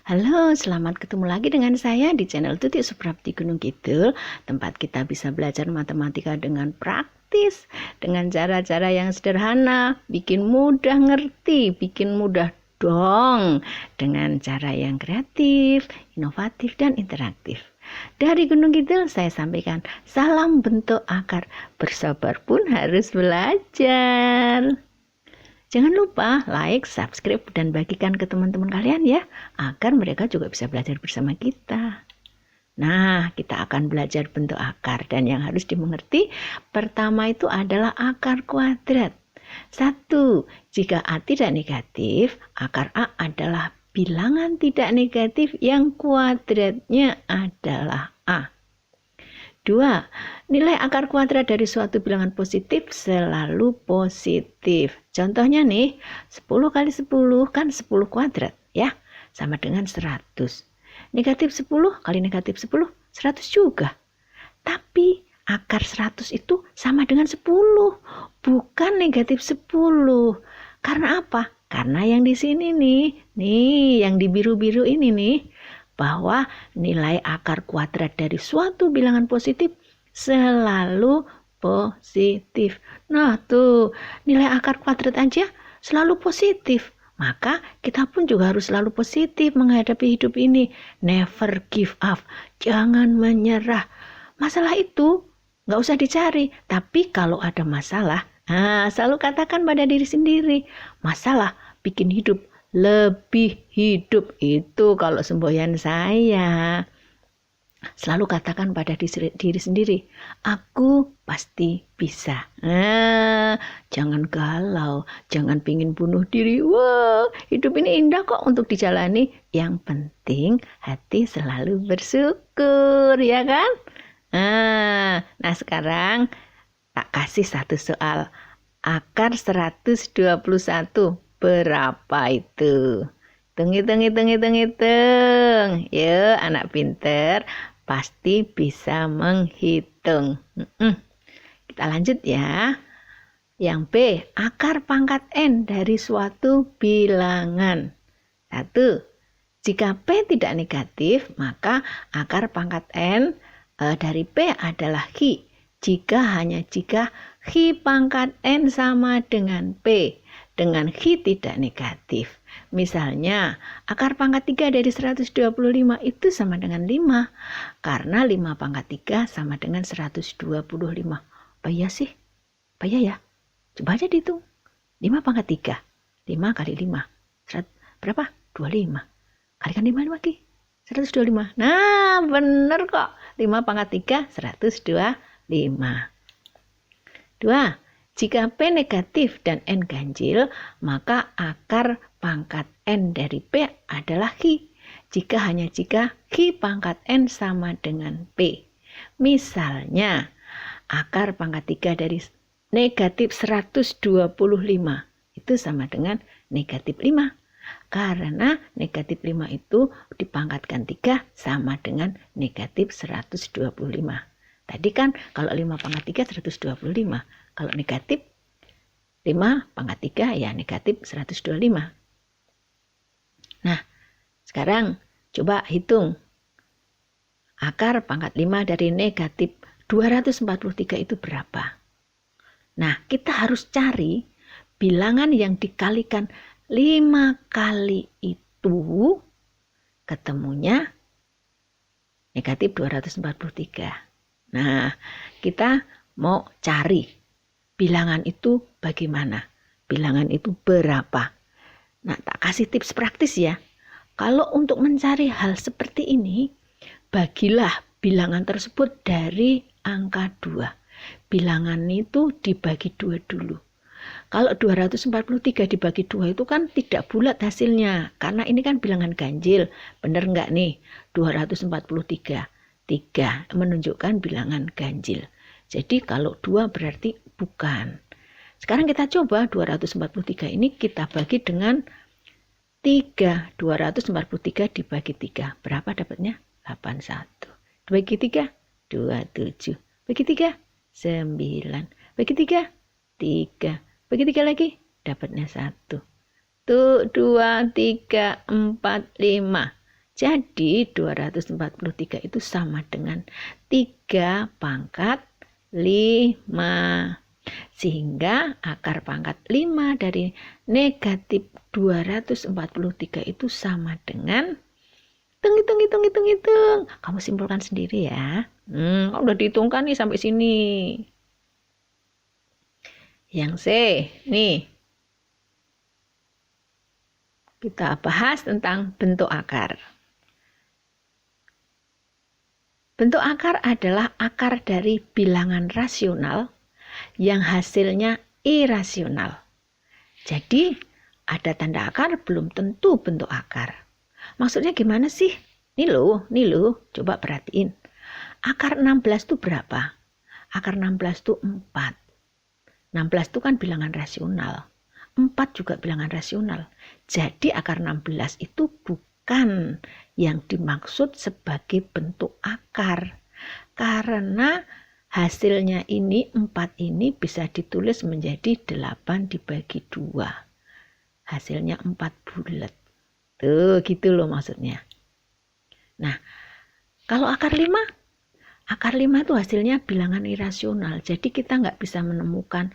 Halo, selamat ketemu lagi dengan saya di channel Tuti Suprapti Gunung Kidul, tempat kita bisa belajar matematika dengan praktis, dengan cara-cara yang sederhana, bikin mudah ngerti, bikin mudah dong, dengan cara yang kreatif, inovatif, dan interaktif. Dari Gunung Kidul saya sampaikan salam bentuk akar, bersabar pun harus belajar. Jangan lupa like, subscribe, dan bagikan ke teman-teman kalian ya, agar mereka juga bisa belajar bersama kita. Nah, kita akan belajar bentuk akar, dan yang harus dimengerti pertama itu adalah akar kuadrat. 1. Jika A tidak negatif, akar A adalah bilangan tidak negatif yang kuadratnya adalah A. 2. Nilai akar kuadrat dari suatu bilangan positif selalu positif. Contohnya nih, 10 kali 10 kan 10 kuadrat ya, sama dengan 100. Negatif 10 kali negatif 10, 100 juga. Tapi akar 100 itu sama dengan 10, bukan negatif 10. Karena apa? Karena yang di sini nih yang di biru-biru ini nih, bahwa nilai akar kuadrat dari suatu bilangan positif selalu positif. Nah tuh, nilai akar kuadrat aja selalu positif. Maka kita pun juga harus selalu positif menghadapi hidup ini. Never give up. Jangan menyerah. Masalah itu nggak usah dicari. Tapi kalau ada masalah, selalu katakan pada diri sendiri, masalah bikin hidup lebih hidup. Itu kalau semboyan saya. Selalu katakan pada diri sendiri, aku pasti bisa. Jangan galau, jangan pingin bunuh diri. Wah, hidup ini indah kok untuk dijalani. Yang penting hati selalu bersyukur, ya kan? Nah sekarang tak kasih satu soal. Akar 121 berapa itu? Hitung. Yuk anak pinter, pasti bisa menghitung. Kita lanjut ya. Yang B, akar pangkat N dari suatu bilangan. 1. Jika P tidak negatif, maka akar pangkat N dari P adalah Q. Jika Q pangkat N sama dengan P, dengan Q tidak negatif. Misalnya, akar pangkat 3 dari 125 itu sama dengan 5. Karena 5 pangkat 3 sama dengan 125. Apa iya sih? Apa iya ya? Coba aja dihitung. 5 pangkat 3. 5 kali 5. Berapa? 25. Kalikan 5 lagi. 125. Nah, bener kok. 5 pangkat 3, 125. 2. Jika P negatif dan N ganjil, maka akar pangkat N dari P adalah Q. Jika Q pangkat N sama dengan P. Misalnya, akar pangkat 3 dari negatif 125 itu sama dengan negatif 5. Karena negatif 5 itu dipangkatkan 3 sama dengan negatif 125. Tadi kan kalau 5 pangkat 3 125. Kalau negatif 5 pangkat 3 ya negatif 125. Nah, sekarang coba hitung. Akar pangkat 5 dari negatif 243 itu berapa? Nah, kita harus cari bilangan yang dikalikan 5 kali itu ketemunya negatif 243. Nah, kita mau cari bilangan itu bagaimana? Bilangan itu berapa? Nah, tak kasih tips praktis ya. Kalau untuk mencari hal seperti ini, bagilah bilangan tersebut dari angka 2. Bilangan itu dibagi 2 dulu. Kalau 243 dibagi 2 itu kan tidak bulat hasilnya. Karena ini kan bilangan ganjil. Benar nggak nih? 243. 3 menunjukkan bilangan ganjil. Jadi kalau 2 berarti bukan. Sekarang kita coba 243 ini kita bagi dengan 3. 243 dibagi 3. Berapa dapatnya? 81. Bagi 3, 27. Bagi 3, 9. Bagi 3, 3. Bagi 3 lagi, dapatnya 1. Tuh, 2, 3, 4, 5. Jadi 243 itu sama dengan 3 pangkat 5. Sehingga akar pangkat 5 dari negatif 243 itu sama dengan hitung. Kamu simpulkan sendiri ya. Udah dihitungkan nih sampai sini. Yang C, nih. Kita bahas tentang bentuk akar. Bentuk akar adalah akar dari bilangan rasional yang hasilnya irasional. Jadi, ada tanda akar belum tentu bentuk akar. Maksudnya gimana sih? Nih loh, coba perhatiin. Akar 16 itu berapa? Akar 16 itu 4. 16 itu kan bilangan rasional. 4 juga bilangan rasional. Jadi akar 16 itu bukan yang dimaksud sebagai bentuk akar. Karena hasilnya ini 4 ini bisa ditulis menjadi 8 dibagi 2. Hasilnya 4 bulat. Tuh gitu loh maksudnya. Nah, kalau akar 5? Akar 5 itu hasilnya bilangan irasional. Jadi kita nggak bisa menemukan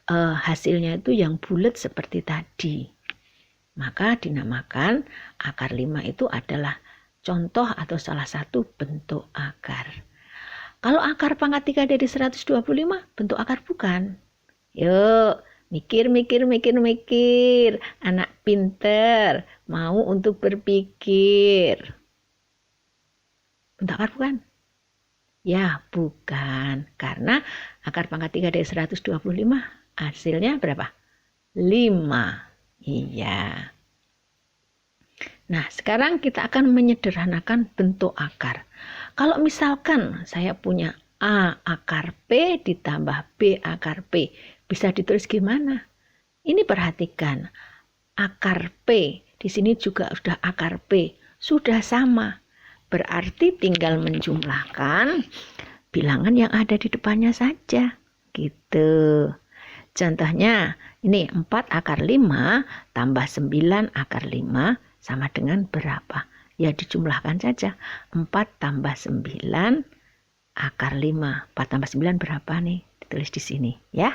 hasilnya itu yang bulat seperti tadi. Maka dinamakan akar 5 itu adalah contoh atau salah satu bentuk akar. Kalau akar pangkat 3 dari 125, bentuk akar bukan. Yuk, mikir. Anak pinter, mau untuk berpikir. Bentuk akar bukan? Ya, bukan. Karena akar pangkat 3 dari 125, hasilnya berapa? 5. Iya. Nah, sekarang kita akan menyederhanakan bentuk akar. Kalau misalkan saya punya A akar P ditambah B akar P, bisa ditulis gimana? Ini perhatikan, akar P di sini juga sudah akar P, sudah sama. Berarti tinggal menjumlahkan bilangan yang ada di depannya saja. Gitu. Contohnya, ini 4 akar 5 tambah 9 akar 5 sama dengan berapa? Ya dijumlahkan saja. 4 tambah 9 akar 5. 4 tambah 9 berapa nih? Ditulis di sini ya.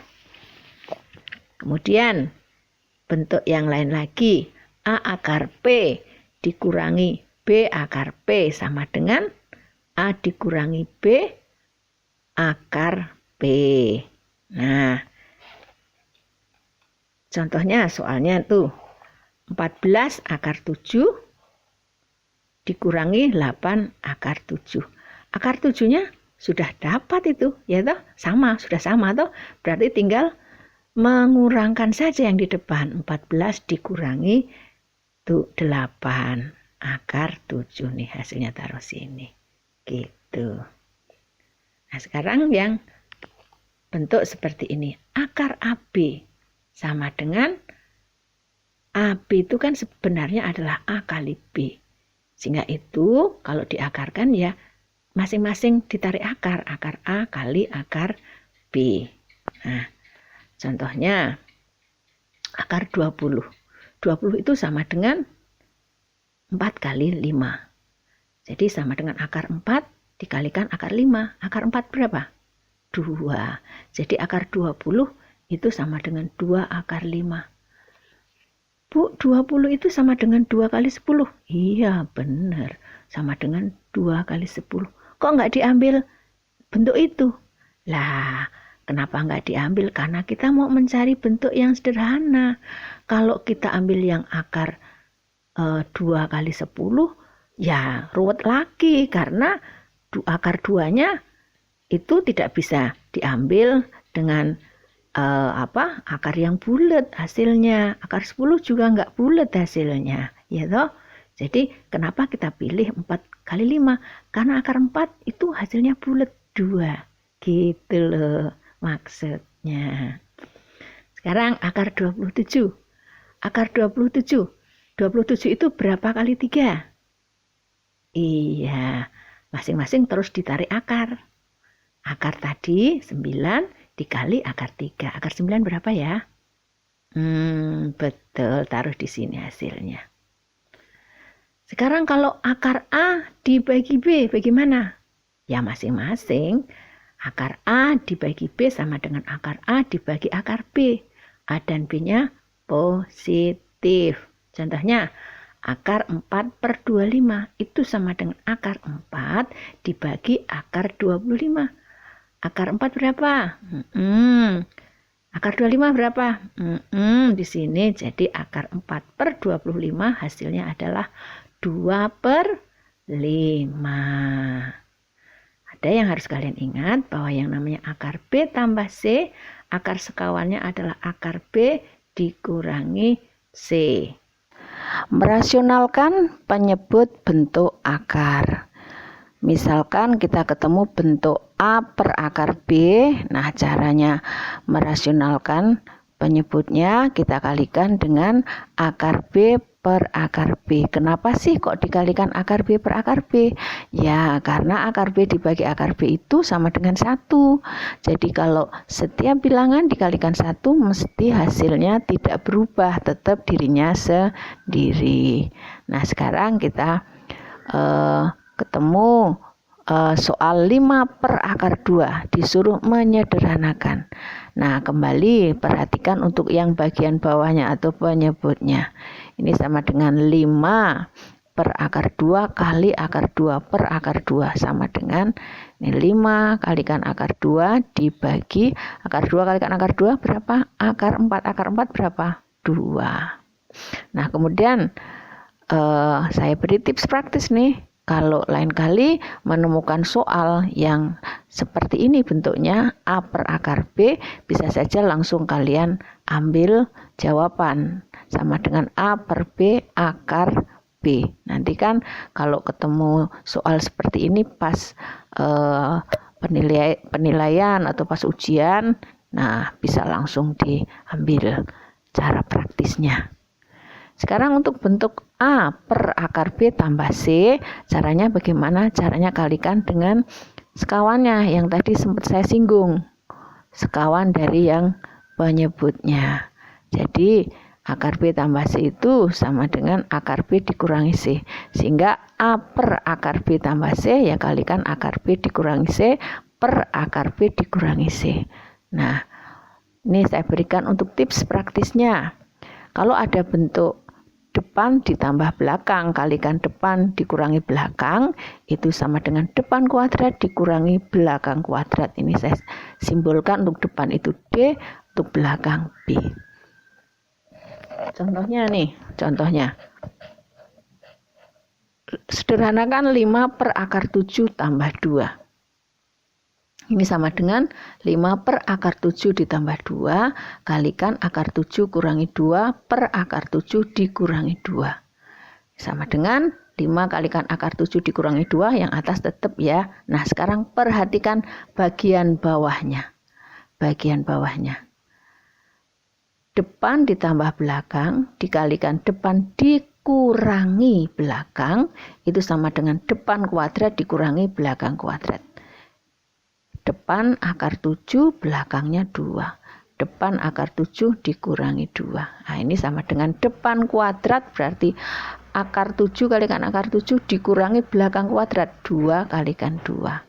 Kemudian bentuk yang lain lagi. A akar P dikurangi B akar P sama dengan A dikurangi B akar P. Nah, contohnya soalnya tuh 14 akar 7 dikurangi 8 akar 7. Akar 7-nya sudah dapat itu, ya toh? Sudah sama toh? Berarti tinggal mengurangkan saja yang di depan. 14 dikurangi 8 akar 7 nih hasilnya taruh sini. Gitu. Nah, sekarang yang bentuk seperti ini. Akar AB sama dengan AB itu kan sebenarnya adalah A kali B. Sehingga itu kalau diakarkan ya masing-masing ditarik akar. Akar A kali akar B. Nah, contohnya akar 20. 20 itu sama dengan 4 kali 5. Jadi sama dengan akar 4 dikalikan akar 5. Akar 4 berapa? 2. Jadi akar 20 itu sama dengan 2 akar 5. Bu, 20 itu sama dengan 2 kali 10. Iya, benar. Sama dengan 2 kali 10. Kok nggak diambil bentuk itu? Lah, kenapa nggak diambil? Karena kita mau mencari bentuk yang sederhana. Kalau kita ambil yang akar 2 kali 10, ya ruwet lagi. Karena akar 2-nya itu tidak bisa diambil dengan akar yang bulat hasilnya. Akar 10 juga nggak bulat hasilnya, ya toh. Jadi kenapa kita pilih 4 kali 5? Karena akar 4 itu hasilnya bulat 2. Gitu loh maksudnya. Sekarang akar 27. Akar 27. 27 itu berapa kali 3? Iya, masing-masing terus ditarik akar. Akar tadi 9 dikali akar 3. Akar 9 berapa ya? Betul, taruh di sini hasilnya. Sekarang kalau akar A dibagi B, bagaimana? Ya masing-masing. Akar A dibagi B sama dengan akar A dibagi akar B. A dan B-nya positif. Contohnya, akar 4/25 itu sama dengan akar 4 dibagi akar 25. Akar 4 berapa? Akar 25 berapa? Di sini jadi akar 4/25 hasilnya adalah 2/5. Ada yang harus kalian ingat bahwa yang namanya akar B tambah C, akar sekawannya adalah akar B dikurangi C. Merasionalkan penyebut bentuk akar. Misalkan kita ketemu bentuk A per akar B, nah caranya merasionalkan penyebutnya kita kalikan dengan akar B per akar B. Kenapa sih kok dikalikan akar B per akar B? Ya, karena akar B dibagi akar B itu sama dengan 1. Jadi kalau setiap bilangan dikalikan 1, mesti hasilnya tidak berubah, tetap dirinya sendiri. Nah, sekarang kita ketemu soal 5 per akar 2, disuruh menyederhanakan. Nah, kembali perhatikan untuk yang bagian bawahnya atau penyebutnya. Ini sama dengan 5 per akar 2 kali akar 2 per akar 2 sama dengan ini 5 kalikan akar 2 dibagi akar 2 kalikan akar 2 berapa? Akar 4. Akar 4 berapa? 2. Nah, kemudian saya beri tips praktis nih. Kalau lain kali menemukan soal yang seperti ini bentuknya A per akar B, bisa saja langsung kalian ambil jawaban sama dengan A per B akar B. Nanti kan kalau ketemu soal seperti ini pas penilaian atau pas ujian, nah bisa langsung diambil cara praktisnya. Sekarang untuk bentuk A per akar B tambah C, caranya bagaimana? Caranya kalikan dengan sekawannya yang tadi sempat saya singgung. Sekawan dari yang penyebutnya. Jadi akar B tambah C itu sama dengan akar B dikurangi C. Sehingga A per akar B tambah C ya kalikan akar B dikurangi C per akar B dikurangi C. Nah, ini saya berikan untuk tips praktisnya. Kalau ada bentuk depan ditambah belakang, kalikan depan dikurangi belakang, itu sama dengan depan kuadrat dikurangi belakang kuadrat. Ini saya simbolkan untuk depan itu D, untuk belakang B. Contohnya nih, sederhanakan 5 per akar 7 tambah 2. Ini sama dengan 5 per akar 7 ditambah 2 kalikan akar 7 kurangi 2 per akar 7 dikurangi 2. Sama dengan 5 kalikan akar 7 dikurangi 2, yang atas tetap ya. Nah, sekarang perhatikan bagian bawahnya. Depan ditambah belakang dikalikan depan dikurangi belakang, itu sama dengan depan kuadrat dikurangi belakang kuadrat. Depan akar 7, belakangnya 2. Depan akar 7 dikurangi 2. Nah, ini sama dengan depan kuadrat, berarti akar 7 kalikan akar 7 dikurangi belakang kuadrat. 2 kalikan 2.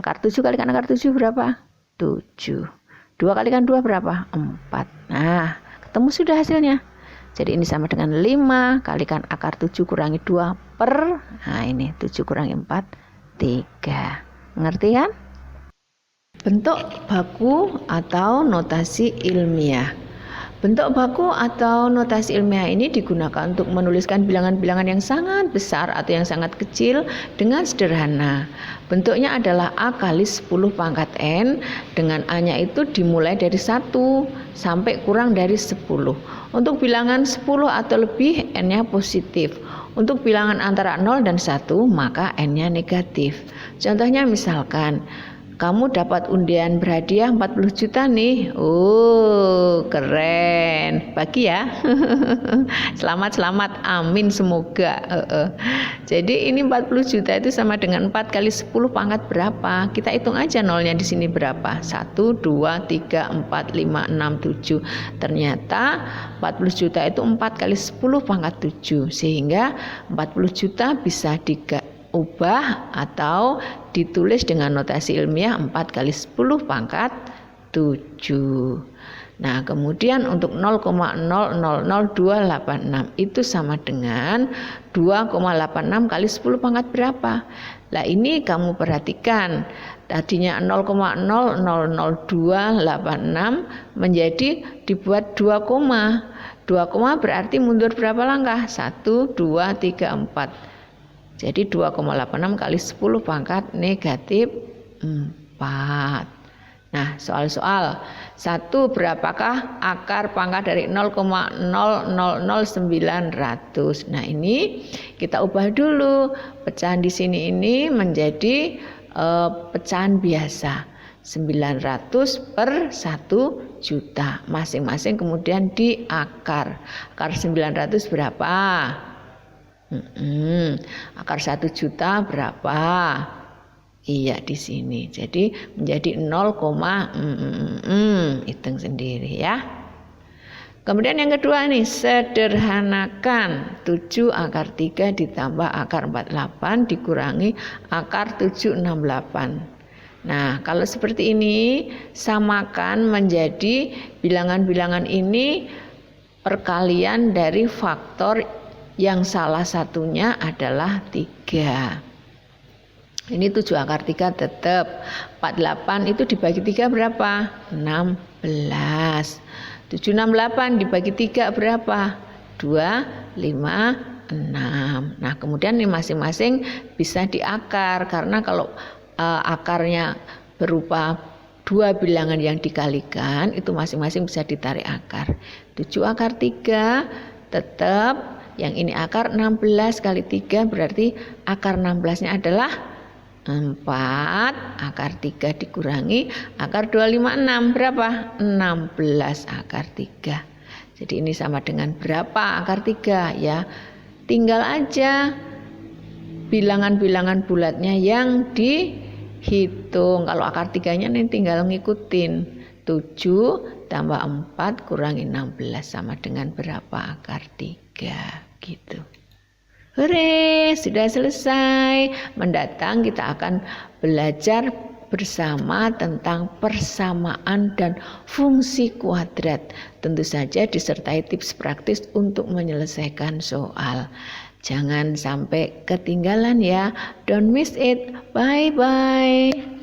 Akar 7 kalikan akar 7 berapa? 7. 2 kalikan 2 berapa? 4. Nah, ketemu sudah hasilnya. Jadi ini sama dengan 5 kalikan akar 7 kurangi 2 per, nah ini 7 kurangi 4, 3. Mengerti kan? Bentuk baku atau notasi ilmiah. Bentuk baku atau notasi ilmiah ini digunakan untuk menuliskan bilangan-bilangan yang sangat besar atau yang sangat kecil dengan sederhana. Bentuknya adalah A kali 10 pangkat N, dengan A-nya itu dimulai dari 1 sampai kurang dari 10. Untuk bilangan 10 atau lebih, N-nya positif. Untuk bilangan antara 0 dan 1, maka N-nya negatif. Contohnya misalkan kamu dapat undian berhadiah 40 juta nih. Oh, keren. Bagi ya. Selamat, amin semoga. Jadi ini 40 juta itu sama dengan 4 kali 10 pangkat berapa? Kita hitung aja nolnya di sini berapa? 1, 2, 3, 4, 5, 6, 7. Ternyata 40 juta itu 4 kali 10 pangkat 7. Sehingga 40 juta bisa diubah atau ditulis dengan notasi ilmiah 4 kali 10 pangkat 7. Nah, kemudian untuk 0,000286 itu sama dengan 2,86 kali 10 pangkat berapa? Lah ini kamu perhatikan, tadinya 0,000286 menjadi dibuat 2 koma. 2 koma berarti mundur berapa langkah? 1, 2, 3, 4. Jadi 2,86 kali 10 pangkat negatif 4. Nah, soal-soal 1, berapakah akar pangkat dari 0,000900? Nah, ini kita ubah dulu. Pecahan di sini ini menjadi pecahan biasa. 900 per 1 juta. Masing-masing kemudian diakar. Akar 900 berapa? Akar 1 juta berapa? Iya di sini. Jadi menjadi 0, hitung sendiri ya. Kemudian yang kedua nih, sederhanakan 7 akar 3 ditambah akar 48 dikurangi akar 768. Nah, kalau seperti ini samakan menjadi bilangan-bilangan ini perkalian dari faktor yang salah satunya adalah 3. Ini 7 akar 3 tetap. 48 itu dibagi 3 berapa? 16. 768 dibagi 3 berapa? 2, 5, 6. Nah, kemudian ini masing-masing bisa diakar. Karena kalau akarnya berupa 2 bilangan yang dikalikan, itu masing-masing bisa ditarik akar. 7 akar 3 tetap. Yang ini akar 16 kali 3 berarti akar 16-nya adalah 4, akar 3 dikurangi akar 256 berapa? 16 akar 3. Jadi ini sama dengan berapa akar 3 ya? Tinggal aja bilangan-bilangan bulatnya yang dihitung. Kalau akar 3-nya nih tinggal ngikutin 7 tambah 4 kurangi 16 sama dengan berapa akar 3 gitu. Hore, sudah selesai. Mendatang kita akan belajar bersama tentang persamaan dan fungsi kuadrat. Tentu saja disertai tips praktis untuk menyelesaikan soal. Jangan sampai ketinggalan ya. Don't miss it. Bye-bye.